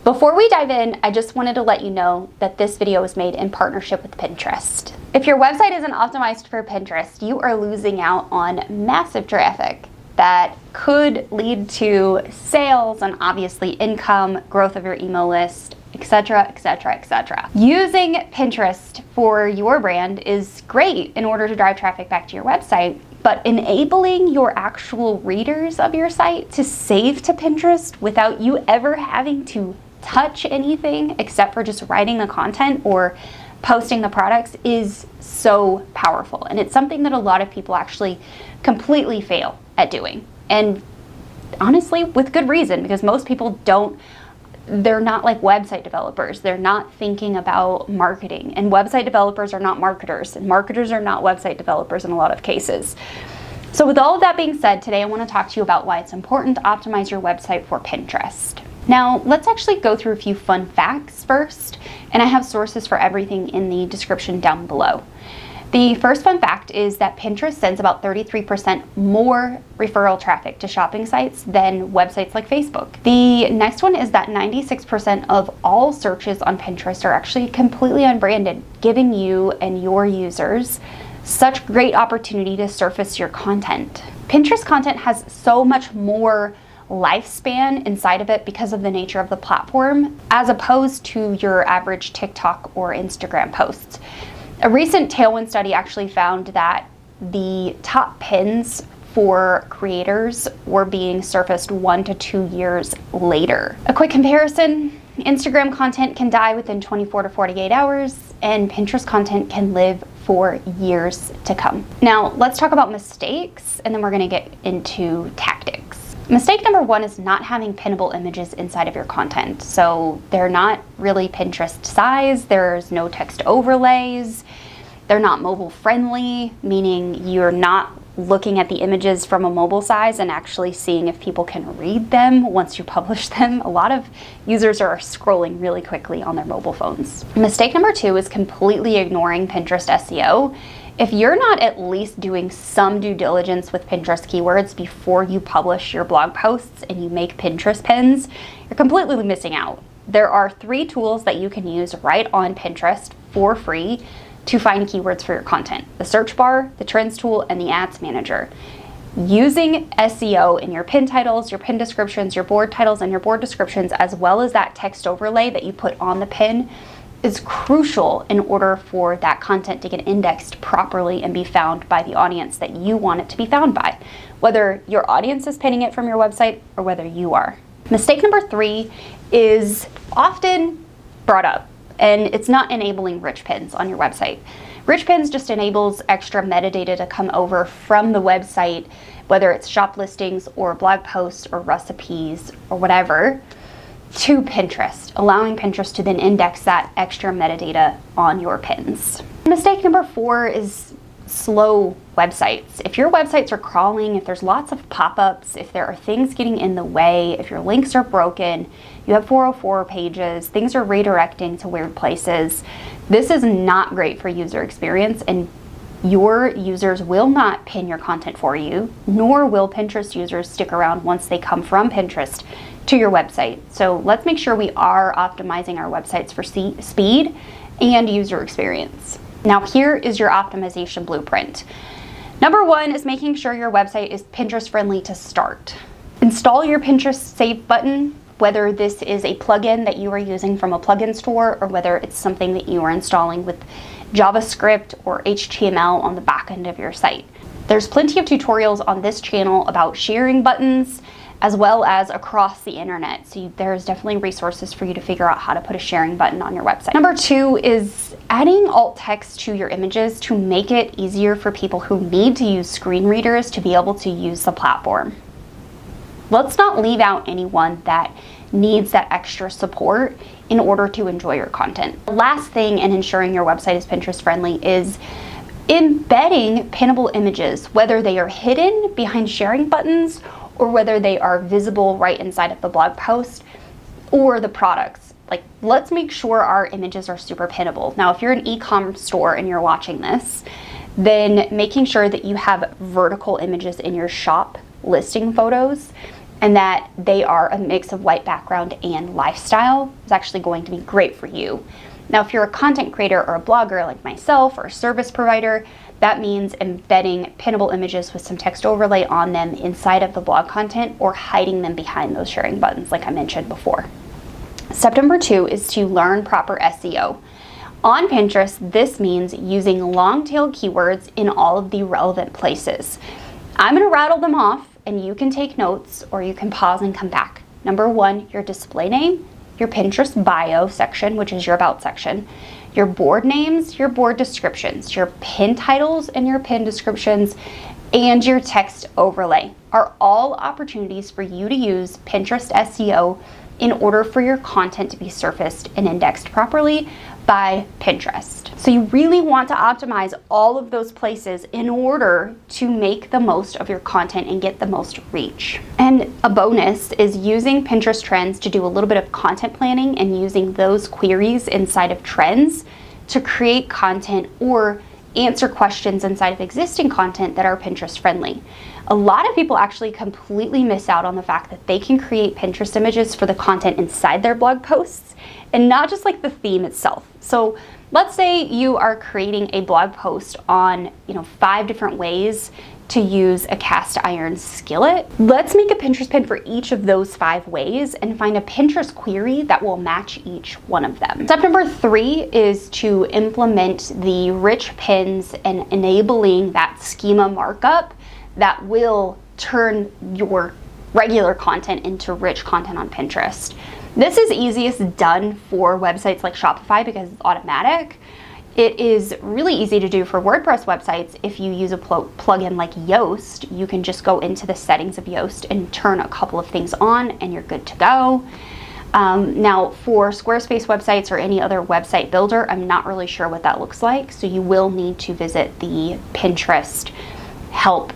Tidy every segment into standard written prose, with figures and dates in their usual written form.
Before we dive in, I just wanted to let you know that this video is made in partnership with Pinterest. If your website isn't optimized for Pinterest, you are losing out on massive traffic that could lead to sales and obviously income, growth of your email list, etc., etc., etc. Using Pinterest for your brand is great in order to drive traffic back to your website, but enabling your actual readers of your site to save to Pinterest without you ever having to touch anything except for just writing the content or posting the products is so powerful. And it's something that a lot of people actually completely fail at doing. And honestly, with good reason, because most people they're not like website developers. They're not thinking about marketing. And website developers are not marketers. And marketers are not website developers in a lot of cases. So with all of that being said, today I want to talk to you about why it's important to optimize your website for Pinterest. Now, let's actually go through a few fun facts first, and I have sources for everything in the description down below. The first fun fact is that Pinterest sends about 33% more referral traffic to shopping sites than websites like Facebook. The next one is that 96% of all searches on Pinterest are actually completely unbranded, giving you and your users such great opportunity to surface your content. Pinterest content has so much more lifespan inside of it because of the nature of the platform, as opposed to your average TikTok or Instagram posts. A recent Tailwind study actually found that the top pins for creators were being surfaced 1 to 2 years later. A quick comparison, Instagram content can die within 24 to 48 hours, and Pinterest content can live for years to come. Now, let's talk about mistakes, and then we're gonna get into tactics. Mistake number one is not having pinnable images inside of your content. So they're not really Pinterest size, there's no text overlays, they're not mobile friendly, meaning you're not looking at the images from a mobile size and actually seeing if people can read them once you publish them. A lot of users are scrolling really quickly on their mobile phones. Mistake number two is completely ignoring Pinterest SEO. If you're not at least doing some due diligence with Pinterest keywords before you publish your blog posts and you make Pinterest pins, you're completely missing out. There are 3 tools that you can use right on Pinterest for free to find keywords for your content: the search bar, the trends tool, and the ads manager. Using SEO in your pin titles, your pin descriptions, your board titles, and your board descriptions, as well as that text overlay that you put on the pin, is crucial in order for that content to get indexed properly and be found by the audience that you want it to be found by, whether your audience is pinning it from your website or whether you are. Mistake number 3 is often brought up, and it's not enabling rich pins on your website. Rich pins just enables extra metadata to come over from the website, whether it's shop listings or blog posts or recipes or whatever, to Pinterest, allowing Pinterest to then index that extra metadata on your pins. Mistake number 4 is slow websites. If your websites are crawling, if there's lots of pop-ups, if there are things getting in the way, if your links are broken, you have 404 pages, things are redirecting to weird places, this is not great for user experience, and your users will not pin your content for you, nor will Pinterest users stick around once they come from Pinterest to your website. So let's make sure we are optimizing our websites for speed and user experience. Now here is your optimization blueprint. Number 1 is making sure your website is Pinterest friendly to start. Install your Pinterest Save button, whether this is a plugin that you are using from a plugin store or whether it's something that you are installing with JavaScript or HTML on the back end of your site. There's plenty of tutorials on this channel about sharing buttons, as well as across the internet. So there's definitely resources for you to figure out how to put a sharing button on your website. Number 2 is adding alt text to your images to make it easier for people who need to use screen readers to be able to use the platform. Let's not leave out anyone that needs that extra support in order to enjoy your content. The last thing in ensuring your website is Pinterest friendly is embedding pinnable images, whether they are hidden behind sharing buttons or whether they are visible right inside of the blog post or the products. Like, let's make sure our images are super pinnable. Now, if you're an e-commerce store and you're watching this, then making sure that you have vertical images in your shop listing photos and that they are a mix of white background and lifestyle is actually going to be great for you. Now, if you're a content creator or a blogger like myself or a service provider, that means embedding pinnable images with some text overlay on them inside of the blog content or hiding them behind those sharing buttons like I mentioned before. Step number 2 is to learn proper SEO. On Pinterest, this means using long-tail keywords in all of the relevant places. I'm going to rattle them off and you can take notes or you can pause and come back. Number 1, your display name, your Pinterest bio section, which is your about section, your board names, your board descriptions, your pin titles and your pin descriptions, and your text overlay are all opportunities for you to use Pinterest SEO in order for your content to be surfaced and indexed properly by Pinterest. So you really want to optimize all of those places in order to make the most of your content and get the most reach. And a bonus is using Pinterest trends to do a little bit of content planning and using those queries inside of trends to create content or answer questions inside of existing content that are Pinterest friendly. A lot of people actually completely miss out on the fact that they can create Pinterest images for the content inside their blog posts and not just like the theme itself. So let's say you are creating a blog post on, 5 different ways to use a cast iron skillet. Let's make a Pinterest pin for each of those 5 ways and find a Pinterest query that will match each one of them. Step number 3 is to implement the rich pins and enabling that schema markup that will turn your regular content into rich content on Pinterest. This is easiest done for websites like Shopify because it's automatic. It is really easy to do for WordPress websites. If you use a plugin like Yoast, you can just go into the settings of Yoast and turn a couple of things on and you're good to go. Now for Squarespace websites or any other website builder, I'm not really sure what that looks like. So you will need to visit the Pinterest help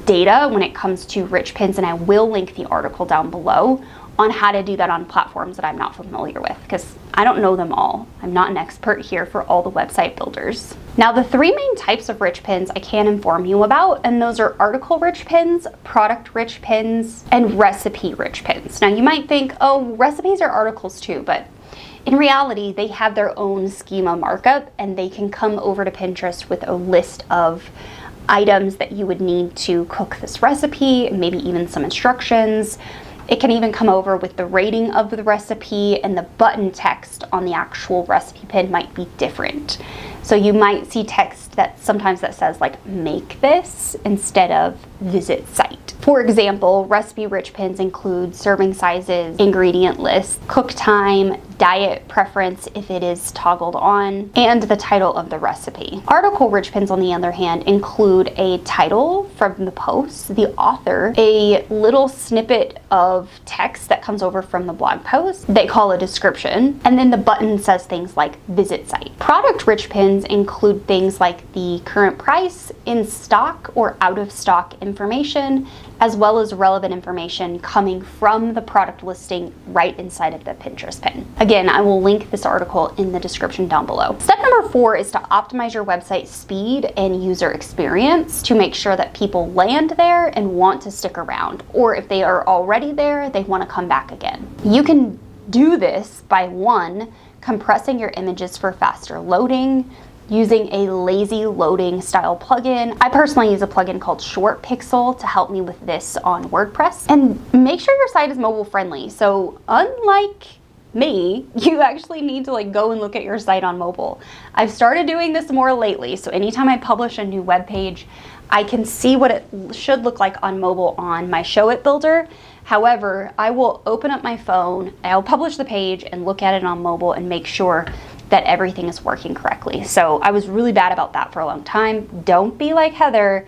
data when it comes to rich pins, and I will link the article down below on how to do that on platforms that I'm not familiar with because I don't know them all. I'm not an expert here for all the website builders. Now the 3 main types of rich pins I can inform you about, and those are article rich pins, product rich pins, and recipe rich pins. Now you might think, oh, recipes are articles too, but in reality, they have their own schema markup and they can come over to Pinterest with a list of items that you would need to cook this recipe, maybe even some instructions. It can even come over with the rating of the recipe, and the button text on the actual recipe pin might be different. So you might see text that sometimes that says like make this instead of visit site. For example, recipe rich pins include serving sizes, ingredient lists, cook time, diet preference if it is toggled on, and the title of the recipe. Article rich pins, on the other hand, include a title from the post, the author, a little snippet of text that comes over from the blog post they call a description, and then the button says things like visit site. Product rich pins include things like the current price, in stock or out of stock information, as well as relevant information coming from the product listing right inside of the Pinterest pin. Again, I will link this article in the description down below. Step number 4 is to optimize your website speed and user experience to make sure that people land there and want to stick around, or if they are already there, they want to come back again. You can do this by 1, compressing your images for faster loading, using a lazy loading style plugin. I personally use a plugin called Short Pixel to help me with this on WordPress. And make sure your site is mobile friendly. So unlike me, you actually need to go and look at your site on mobile. I've started doing this more lately. So anytime I publish a new web page, I can see what it should look like on mobile on my Show It builder. However, I will open up my phone, I'll publish the page and look at it on mobile and make sure that everything is working correctly. So I was really bad about that for a long time. Don't be like Heather.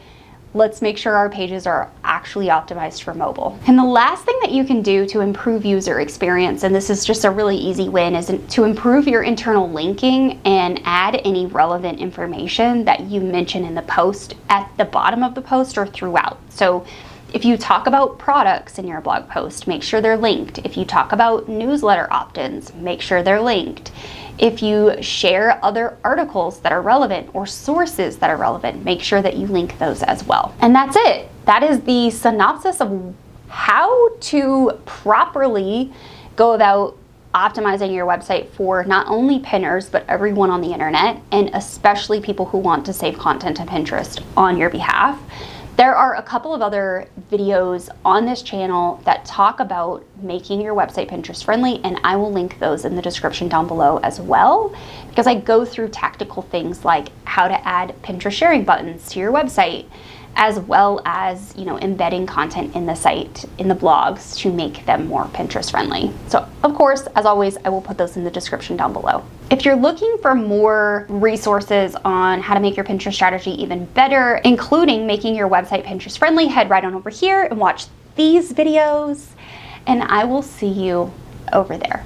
Let's make sure our pages are actually optimized for mobile. And the last thing that you can do to improve user experience, and this is just a really easy win, is to improve your internal linking and add any relevant information that you mention in the post at the bottom of the post or throughout. So if you talk about products in your blog post, make sure they're linked. If you talk about newsletter opt-ins, make sure they're linked. If you share other articles that are relevant or sources that are relevant, make sure that you link those as well. And that's it. That is the synopsis of how to properly go about optimizing your website for not only pinners, but everyone on the internet, and especially people who want to save content to Pinterest on your behalf. There are a couple of other videos on this channel that talk about making your website Pinterest friendly, and I will link those in the description down below as well, because I go through tactical things like how to add Pinterest sharing buttons to your website, as well as, embedding content in the site, in the blogs, to make them more Pinterest friendly. So of course, as always, I will put those in the description down below. If you're looking for more resources on how to make your Pinterest strategy even better, including making your website Pinterest friendly, head right on over here and watch these videos, and I will see you over there.